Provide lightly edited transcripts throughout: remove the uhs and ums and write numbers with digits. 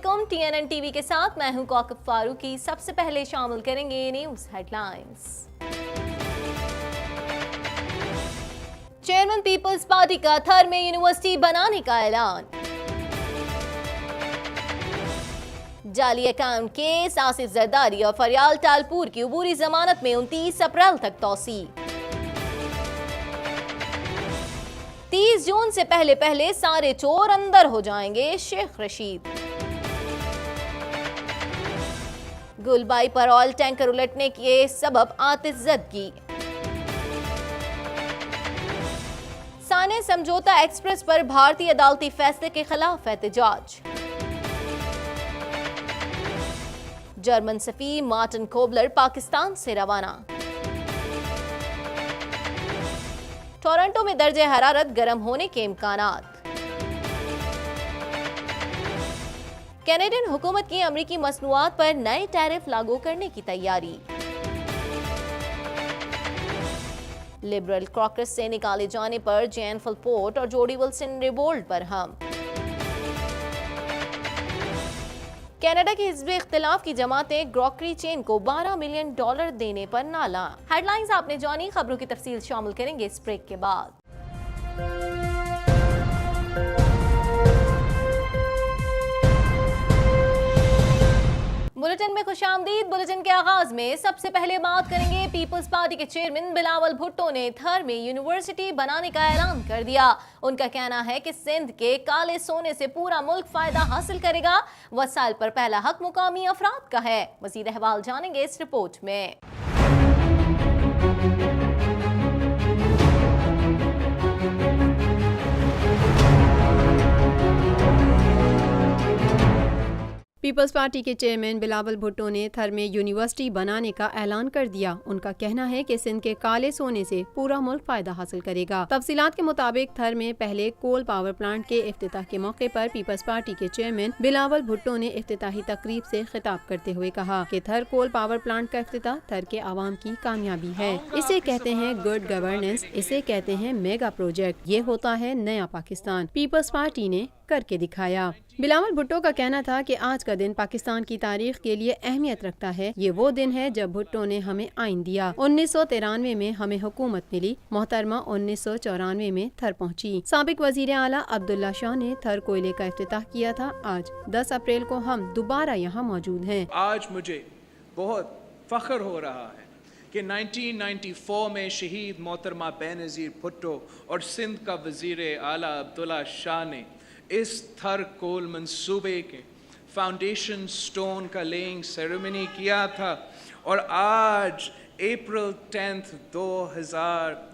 अस्सलामुअलैकुम। TNN TV के साथ मैं हूं कौकब फारूकी। सबसे पहले शामिल करेंगे news headlines. Chairman Peoples Party का थर में यूनिवर्सिटी बनाने का ऐलान। जाली अकाउंट केस, आसिफ जरदारी और फरियाल टालपुर की अबूरी जमानत में 29 अप्रैल तक तौसी। 30 जून से पहले सारे चोर अंदर हो जाएंगे, शेख रशीद। गुलबाई पर ऑयल टैंकर उलटने के सबब आतिशज़दगी। साने समझौता एक्सप्रेस पर भारतीय अदालती फैसले के खिलाफ एहतजाज। जर्मन सफीर मार्टिन कोबलर पाकिस्तान से रवाना। टोरंटो में दर्जे हरारत गर्म होने के इम्कानात। कैनेडियन हुकूमत की अमरीकी मसनूआत पर नए टैरिफ लागू करने की तैयारी। लिबरल कॉकस से निकाले जाने पर जैन फलपोर्ट और जोडी विल्सन रिवोल्ट पर हम। कनाडा की हिज़्ब इख्तिलाफ की जमातें ग्रोकरी चेन को $12 मिलियन देने पर नाला। हेडलाइंस आपने जानी, खबरों की तफसील शामिल करेंगे इस ब्रेक के बाद। बुलेटिन में खुशामदीद। बुलेटिन के आगाज में सबसे पहले बात करेंगे पीपल्स पार्टी के चेयरमैन बिलावल भुट्टो ने थर में यूनिवर्सिटी बनाने का ऐलान कर दिया। उनका कहना है कि सिंध के काले सोने से पूरा मुल्क फायदा हासिल करेगा। वसाइल पर पहला हक मुकामी अफराद का है। मजीद अहवाल जानेंगे इस रिपोर्ट में। पीपल्स पार्टी के चेयरमैन बिलावल भुट्टो ने थर में यूनिवर्सिटी बनाने का ऐलान कर दिया। उनका कहना है कि सिंध के काले सोने से पूरा मुल्क फायदा हासिल करेगा। तफसीलात के मुताबिक थर में पहले कोल पावर प्लांट के इफ्तिताह के मौके पर पीपल्स पार्टी के चेयरमैन बिलावल भुट्टो ने इफ्तिताही तकरीब से खिताब करते हुए कहा कि थर कोल पावर प्लांट का इफ्तिताह थर के आवाम की कामयाबी है। इसे कहते हैं गुड गवर्नेंस, इसे कहते हैं मेगा प्रोजेक्ट। ये होता है नया पाकिस्तान। पीपल्स पार्टी ने करके दिखाया। बिलावल भुट्टो का कहना था कि आज का दिन पाकिस्तान की तारीख के लिए अहमियत रखता है। ये वो दिन है जब भुट्टो ने हमें आइन दिया। 1993 में हमें हुकूमत मिली। मोहतरमा 1994 में थर पहुंची। साबिक वजीर आला अब्दुल्ला शाह ने थर कोयले का इफ्तिताह किया था। आज 10 अप्रैल को हम दोबारा यहाँ मौजूद हैं। आज मुझे बहुत फख्र हो रहा है कि 1994 में शहीद मोहतरमा बेनज़ीर भुट्टो और सिंध का वजीर आला अब्दुल्ला शाह ने इस थर कोल मंसूबे के फाउंडेशन स्टोन का लेइंग सेरेमनी किया था और आज अप्रैल 10,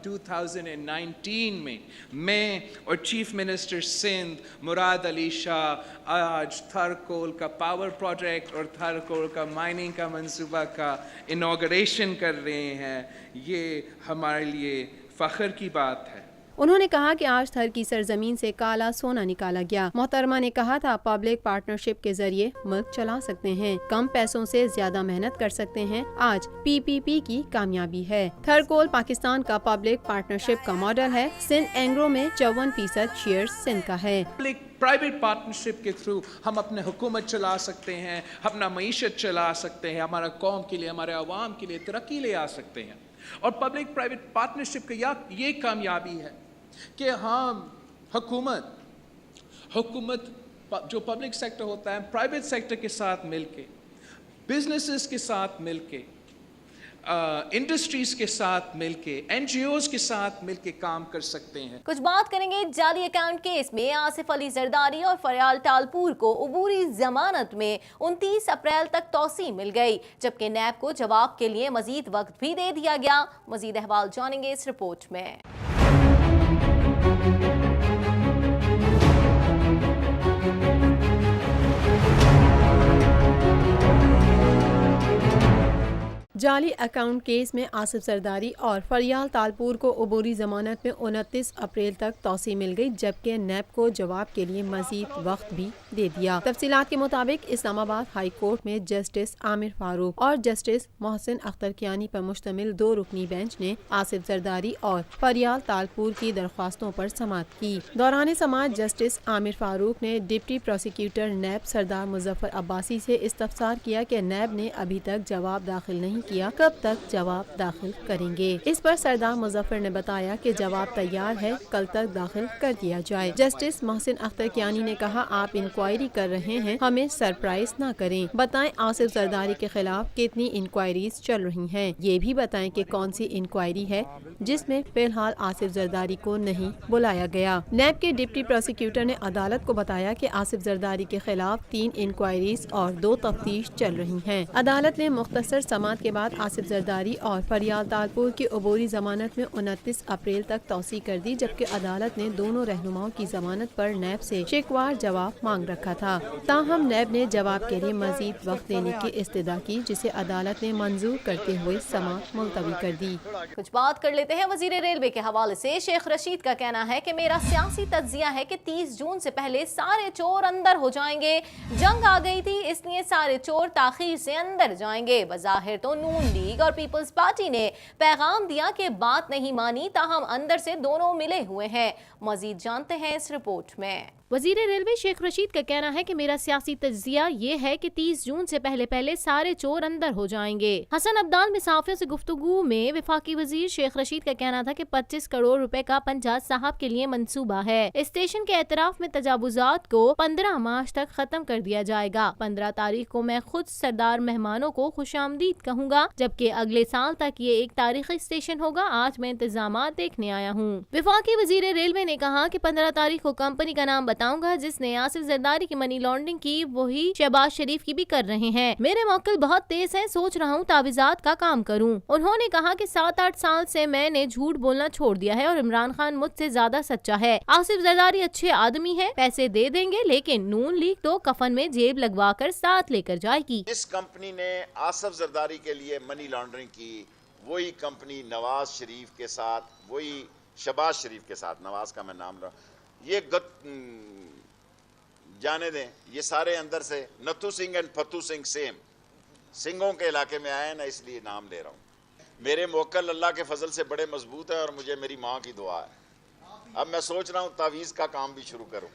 2019 में मैं और चीफ मिनिस्टर सिंध मुराद अली शाह आज थर कोल का पावर प्रोजेक्ट और थर कोल का माइनिंग का मंसूबा का इनॉग्रेशन कर रहे हैं। ये हमारे लिए फ़ख्र की बात है। उन्होंने कहा कि आज थर की सरजमीन से काला सोना निकाला गया। मोहतरमा ने कहा था पब्लिक पार्टनरशिप के जरिए मुल्क चला सकते हैं, कम पैसों से ज्यादा मेहनत कर सकते हैं। आज PPP की कामयाबी है। थर कोल पाकिस्तान का पब्लिक पार्टनरशिप का मॉडल है। सिंध एंग्रो में 54% शेयर सिंध का है। प्राइवेट पार्टनरशिप के थ्रू हम अपने हुकूमत चला सकते हैं, अपना मईशत चला सकते हैं, हमारा कौम के लिए, हमारे अवाम के लिए तरक्की ले आ सकते हैं। और पब्लिक प्राइवेट पार्टनरशिप का ये कामयाबी है कि हम हुकूमत जो पब्लिक सेक्टर होता है प्राइवेट सेक्टर के साथ मिलके, बिजनेसेस के साथ मिलके, इंडस्ट्रीज के साथ मिलके, NGOs के साथ मिलके काम कर सकते हैं। कुछ बात करेंगे जाली अकाउंट केस में आसिफ अली जरदारी और फरियाल टालपुर को अबूरी जमानत में 29 अप्रैल तक तौसी मिल गई, जबकि नैब को जवाब के लिए मजीद वक्त भी दे दिया गया। मजीद अहवाल जानेंगे इस रिपोर्ट में। जाली अकाउंट केस में आसिफ जरदारी और फरियाल तालपुर को अबूरी जमानत में 29 अप्रैल तक तौसी मिल गई, जबकि नैब को जवाब के लिए मजीद वक्त भी दे दिया। तफसीलात के मुताबिक इस्लामाबाद हाई कोर्ट में जस्टिस आमिर फारूक और जस्टिस मोहसिन अख्तर कियानी पर मुश्तमिल 2 रुकनी बेंच ने आसिफ जरदारी और फरियाल तालपुर की दरख्वास्तों पर समाअत की। दौरान समाअत जस्टिस आमिर फारूक ने डिप्टी प्रोसिक्यूटर नैब सरदार मुजफ्फर अब्बासी से इस्तफसार किया कि नैब ने अभी तक जवाब दाखिल नहीं किया, कब तक जवाब दाखिल करेंगे। इस पर सरदार मुजफ्फर ने बताया कि जवाब तैयार है, कल तक दाखिल कर दिया जाए। जस्टिस मोहसिन अख्तर कियानी ने कहा, आप इंक्वायरी कर रहे हैं, हमें सरप्राइज न करें। बताएं आसिफ जरदारी के खिलाफ कितनी इंक्वायरीज चल रही हैं। ये भी बताएं कि कौन सी इंक्वायरी है जिसमें फिलहाल आसिफ जरदारी को नहीं बुलाया गया। नैब के डिप्टी प्रोसिक्यूटर ने अदालत को बताया कि आसिफ जरदारी के खिलाफ 3 इंक्वायरीज और 2 तफ्तीश चल रही हैं। अदालत ने मुख्तसर समाअत के बाद आसिफ जरदारी और फरियाल तालपुर की अबूरी जमानत में 29 अप्रैल तक तौसी कर दी, जबकि अदालत ने दोनों रहनुमाओं की जमानत पर नैब से शिकवार जवाब मांग रखा था। ताहम नैब ने जवाब के लिए मजीद वक्त देने की इस्तदा की, जिसे अदालत ने मंजूर करते हुए समाअत मुलतवी कर दी। कुछ बात कर लेते हैं वजीर रेलवे के हवाले से। शेख रशीद का कहना है कि मेरा सियासी तज्जिया है कि 30 जून से पहले सारे चोर अंदर हो जाएंगे। जंग आ गई थी, इसलिए सारे चोर ताखीर से अंदर जाएंगे। बज़ाहिर तो नून लीग और पीपल्स पार्टी ने पैगाम दिया कि बात नहीं मानी, ताहम अंदर से दोनों मिले हुए हैं। मजीद जानते हैं इस रिपोर्ट में। वजीर रेलवे शेख रशीद का कहना है कि मेरा सियासी तज्जिया ये है कि 30 जून से पहले सारे चोर अंदर हो जाएंगे। हसन अब्दाल में सहाफ़ियों से गुफ्तगू में वफाकी वजीर शेख रशीद का कहना था कि 25 करोड़ रुपए का पंजाब साहब के लिए मंसूबा है। स्टेशन के एतराफ में तजावुजात को 15 मार्च तक खत्म कर दिया जाएगा। 15 तारीख को मैं खुद सरदार मेहमानों को खुशामदीद कहूँगा, जबकि अगले साल तक ये एक तारीखी स्टेशन होगा। आज मैं इंतजामात देखने आया हूँ। वफाकी वजीर रेलवे ने कहा कि 15 तारीख को कंपनी का नाम बताऊंगा जिसने आसिफ जरदारी की मनी लॉन्ड्रिंग की, वही शहबाज शरीफ की भी कर रहे हैं। मेरे मौक्किल बहुत तेज हैं, सोच रहा हूँ तावीज़ात का काम करूँ। उन्होंने कहा कि 7-8 साल से मैंने झूठ बोलना छोड़ दिया है और इमरान खान मुझसे ज्यादा सच्चा है। आसिफ जरदारी अच्छे आदमी है, पैसे दे देंगे, लेकिन नून लीग तो कफन में जेब लगवा कर साथ लेकर जाएगी। जिस कंपनी ने आसिफ जरदारी के लिए मनी लॉन्ड्रिंग की, वही कंपनी नवाज शरीफ के साथ, वही शहबाज शरीफ के साथ, नवाज का मैं नाम रहा, ये जाने दें, ये सारे अंदर से नथु सिंह एंड फतू सिंह सेम सिंहों के इलाके में आए ना, इसलिए नाम ले रहा हूँ। मेरे मोक्कल अल्लाह के फजल से बड़े मजबूत है और मुझे मेरी माँ की दुआ है। अब मैं सोच रहा हूँ तावीज़ का काम भी शुरू करूँ।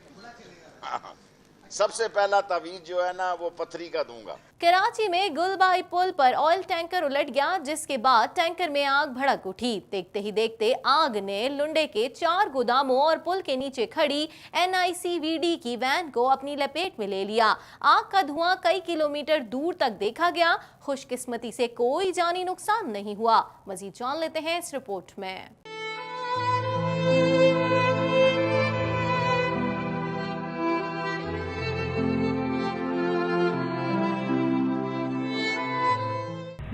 सबसे पहला तावीज़ जो है ना, वो पथरी का दूंगा। कराची में गुलबाई पुल पर ऑयल टैंकर उलट गया, जिसके बाद टैंकर में आग भड़क उठी। देखते ही देखते आग ने लुंडे के 4 गोदामों और पुल के नीचे खड़ी NICVD की वैन को अपनी लपेट में ले लिया। आग का धुआं कई किलोमीटर दूर तक देखा गया। खुशकिस्मती से कोई जानी नुकसान नहीं हुआ। मजीद जान लेते हैं इस रिपोर्ट में।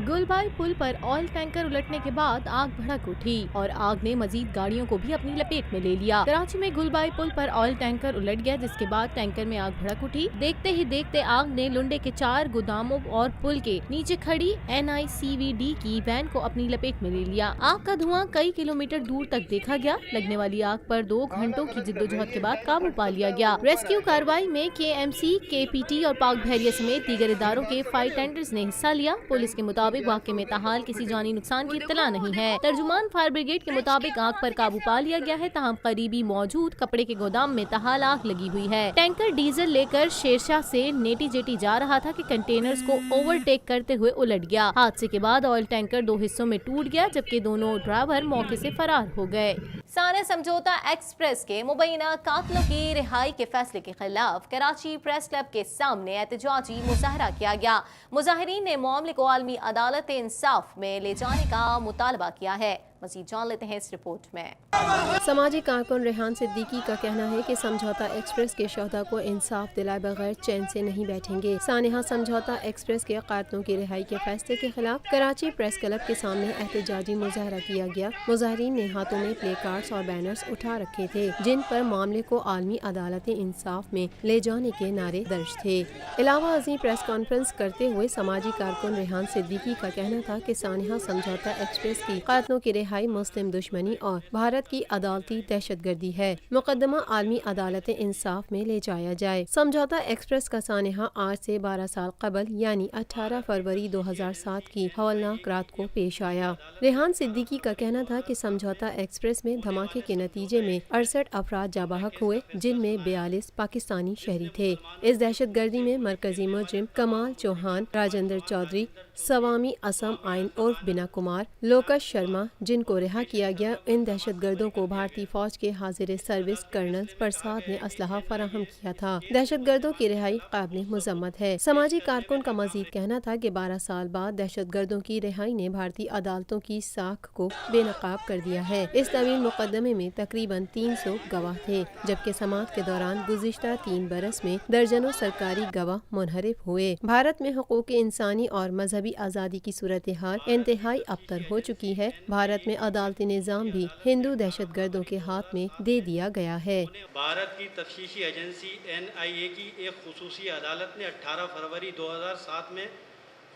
गुलबाई पुल पर ऑयल टैंकर उलटने के बाद आग भड़क उठी और आग ने मजीद गाड़ियों को भी अपनी लपेट में ले लिया। कराची में गुलबाई पुल पर ऑयल टैंकर उलट गया, जिसके बाद टैंकर में आग भड़क उठी। देखते ही देखते आग ने लुंडे के 4 गोदामों और पुल के नीचे खड़ी NICVD की वैन को अपनी लपेट में ले लिया। आग का धुआं कई किलोमीटर दूर तक देखा गया। लगने वाली आग पर 2 घंटों की जिद्दोजहद के बाद काबू पा लिया गया। रेस्क्यू कार्रवाई में KMC, KPT और पाक बहरिया समेत दीगर इदारों के फायर टेंडर्स ने हिस्सा लिया। पुलिस के मुताबिक वाक़े में ताहाल किसी जानी नुकसान की इत्तला नहीं है। तर्जुमान फायर ब्रिगेड के मुताबिक आग पर काबू पा लिया गया है, ताहम करीबी मौजूद कपड़े के गोदाम में ताहाल आग लगी हुई है। टैंकर डीजल लेकर शेरशाह से नेटी जेटी जा रहा था कि कंटेनर्स को ओवरटेक करते हुए उलट गया। हादसे के बाद ऑयल टैंकर 2 हिस्सों में टूट गया, जबकि दोनों ड्राइवर मौके से फरार हो गए। साने समझौता एक्सप्रेस के मुबैना कातिलों की रिहाई के फैसले के खिलाफ कराची प्रेस क्लब के सामने एहतजाजी मुजाहरा किया गया। मुजाहिरीन ने मामले को आलमी अदालत इंसाफ में ले जाने का मुतालबा किया है। मजीद जान लेते हैं इस रिपोर्ट में। समाजी कारकुन रेहान सिद्दीकी का कहना है कि समझौता एक्सप्रेस के शोहदा को इंसाफ दिलाए बगैर चैन से नहीं बैठेंगे। सानेहा समझौता एक्सप्रेस के कातलों की रिहाई के फैसले के खिलाफ कराची प्रेस क्लब के सामने एहतजाजी मुजाहरा किया गया। मुजाहरीन ने हाथों में प्ले कार्ड्स और बैनर्स उठा रखे थे जिन पर मामले को आलमी अदालत इंसाफ में ले जाने के नारे दर्ज थे। अलावा अजीम प्रेस कॉन्फ्रेंस करते हुए समाजी कारकुन रेहान सिद्दीकी का कहना था कि सानेहा समझौता एक्सप्रेस की कातलों की रिहाई मुस्लिम दुश्मनी और भारत की अदालती दहशतगर्दी है। मुकदमा आलमी अदालत इंसाफ में ले जाया जाए। समझौता एक्सप्रेस का सानेहा आज से 12 साल कबल यानी 18 फरवरी 2007 की हौलनाक रात को पेश आया। रेहान सिद्दीकी का कहना था कि समझौता एक्सप्रेस में धमाके के नतीजे में 68 अफराद जाबाहक हुए जिनमें 42 पाकिस्तानी शहरी थे। इस दहशतगर्दी में मरकजी मुजरिम कमाल चौहान, राजेंद्र चौधरी, सवामी असम आइन उर्फ बिना कुमार, लोकश शर्मा जिनको रिहा किया गया, इन दहशतगर्दों को भारतीय फौज के हाजिर सर्विस कर्नल प्रसाद ने असलहा फराहम किया था। दहशतगर्दों की रिहाई काबिल मुजम्मत है। समाजी कारकुन का मजीद कहना था कि 12 साल बाद दहशतगर्दों की रिहाई ने भारतीय अदालतों की साख को बेनकाब कर दिया है। इस तवील मुकदमे में तकरीबन 300 गवाह थे, जबकि समाअत के दौरान गुज़िश्ता 3 बरस में दर्जनों सरकारी गवाह मुनहरिफ हुए। भारत में हुकूक इंसानी और मजहबी आज़ादी की सूरत हाल इंतहाई अबतर हो चुकी है। भारत में अदालती निज़ाम भी हिंदू दहशतगर्दों के हाथ में दे दिया गया है। भारत की तफ्तीशी एजेंसी NIA की एक खुसूसी अदालत ने 18 फरवरी 2007 में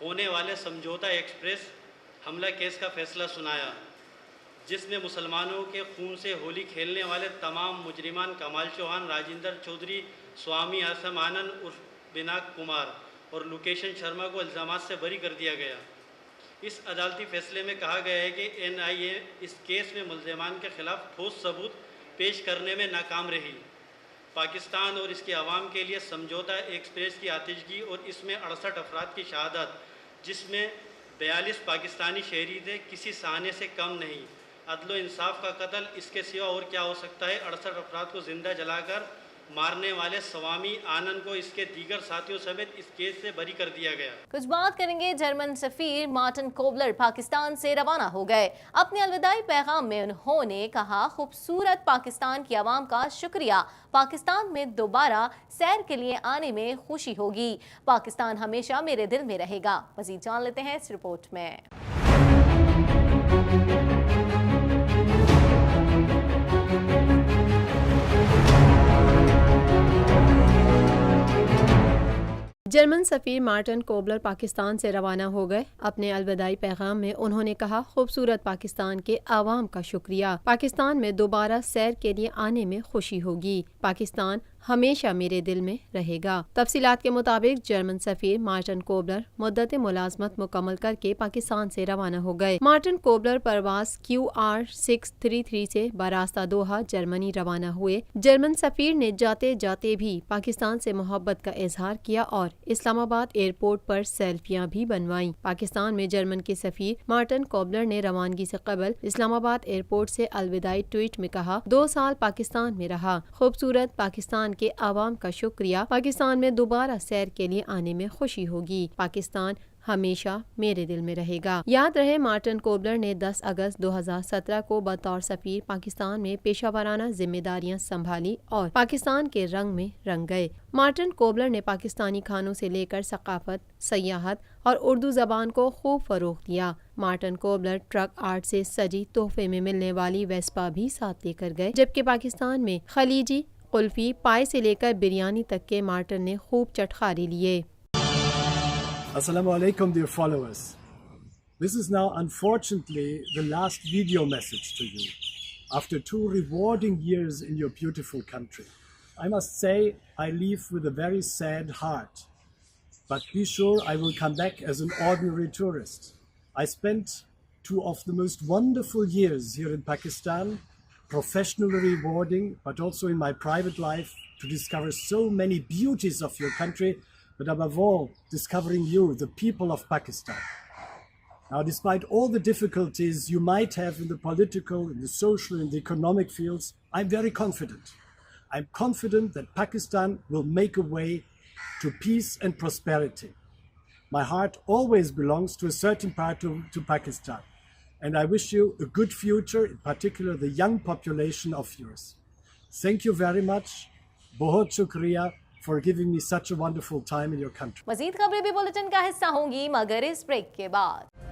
होने वाले समझौता एक्सप्रेस हमला केस का फैसला सुनाया, जिसमें मुसलमानों के खून से होली खेलने वाले तमाम मुजरिमान कमाल चौहान, राजेंद्र चौधरी, स्वामी असम आनंद उर्फ बिना कुमार और लोकेशन शर्मा को इल्ज़ामात से बरी कर दिया गया। इस अदालती फैसले में कहा गया है कि NIA इस केस में मुल्ज़िमान के खिलाफ ठोस सबूत पेश करने में नाकाम रही। पाकिस्तान और इसके अवाम के लिए समझौता एक्सप्रेस की आतिशगी और इसमें 68 अफराद की शहादत, जिसमें 42 पाकिस्तानी शहरी थे, किसी सहाने से कम नहीं। अदल इंसाफ का कत्ल, इसके सिवा और क्या हो सकता है। 68 अफराद को जिंदा जलाकर मारने वाले स्वामी आनंद को इसके दीगर साथियों समेत इस केस से बरी कर दिया गया। कुछ बात करेंगे जर्मन सफीर मार्टिन कोबलर पाकिस्तान से रवाना हो गए। अपने अलविदाई पैगाम में उन्होंने कहा, खूबसूरत पाकिस्तान की आवाम का शुक्रिया, पाकिस्तान में दोबारा सैर के लिए आने में खुशी होगी, पाकिस्तान हमेशा मेरे दिल में रहेगा। मजीद जान लेते हैं इस रिपोर्ट में। जर्मन सफ़ीर मार्टिन कोबलर पाकिस्तान से रवाना हो गए। अपने अलविदाई पैगाम में उन्होंने कहा, खूबसूरत पाकिस्तान के आवाम का शुक्रिया, पाकिस्तान में दोबारा सैर के लिए आने में खुशी होगी, पाकिस्तान हमेशा मेरे दिल में रहेगा। तफसीलात के मुताबिक जर्मन सफ़ीर मार्टिन कोबलर मुद्दत मुलाजमत मुकम्मल करके पाकिस्तान से रवाना हो गए। मार्टिन कोबलर परवास QR 633 से बरास्ता दोहा जर्मनी रवाना हुए। जर्मन सफ़ीर ने जाते जाते भी पाकिस्तान से मोहब्बत का इजहार किया और इस्लामाबाद एयरपोर्ट पर सेल्फियां भी बनवाईं। पाकिस्तान में जर्मन के सफ़ीर मार्टिन कोबलर ने रवानगी से कबल इस्लामाबाद एयरपोर्ट से अलविदाई ट्वीट में कहा, 2 साल पाकिस्तान में रहा, खूबसूरत पाकिस्तान के आवाम का शुक्रिया, पाकिस्तान में दोबारा सैर के लिए आने में खुशी होगी, पाकिस्तान हमेशा मेरे दिल में रहेगा। याद रहे, मार्टिन कोबलर ने 10 अगस्त 2017 को बतौर सफ़ीर पाकिस्तान में पेशावराना जिम्मेदारियां संभाली और पाकिस्तान के रंग में रंग गए। मार्टिन कोबलर ने पाकिस्तानी खानों से लेकर सकाफत, सयाहत और उर्दू ज़बान को खूब फ़रोग़ दिया। मार्टिन कोबलर ट्रक आर्ट से सजी तोहफे में मिलने वाली वेस्पा भी साथ लेकर गए, जबकि पाकिस्तान में खलीजी, कुल्फी, पाए से लेकर बिरयानी तक के मार्टिन ने खूब चटखारे लिए। Assalamu alaikum, dear followers. This is now unfortunately the last video message to you after 2 rewarding years in your beautiful country. I must say I leave with a very sad heart, but be sure I will come back as an ordinary tourist. I spent 2 of the most wonderful years here in Pakistan, professionally rewarding, but also in my private life, to discover so many beauties of your country, but above all, discovering you, the people of Pakistan. Now, despite all the difficulties you might have in the political, in the social, in the economic fields, I'm very confident. I'm confident that Pakistan will make a way to peace and prosperity. My heart always belongs to a certain part to Pakistan. and I wish you a good future, in particular the young population of yours. Thank you very much. बहुत शुक्रिया for giving me such a wonderful time in your country. मजीद खबरें भी bulletin का हिस्सा होंगी मगर इस break के बाद।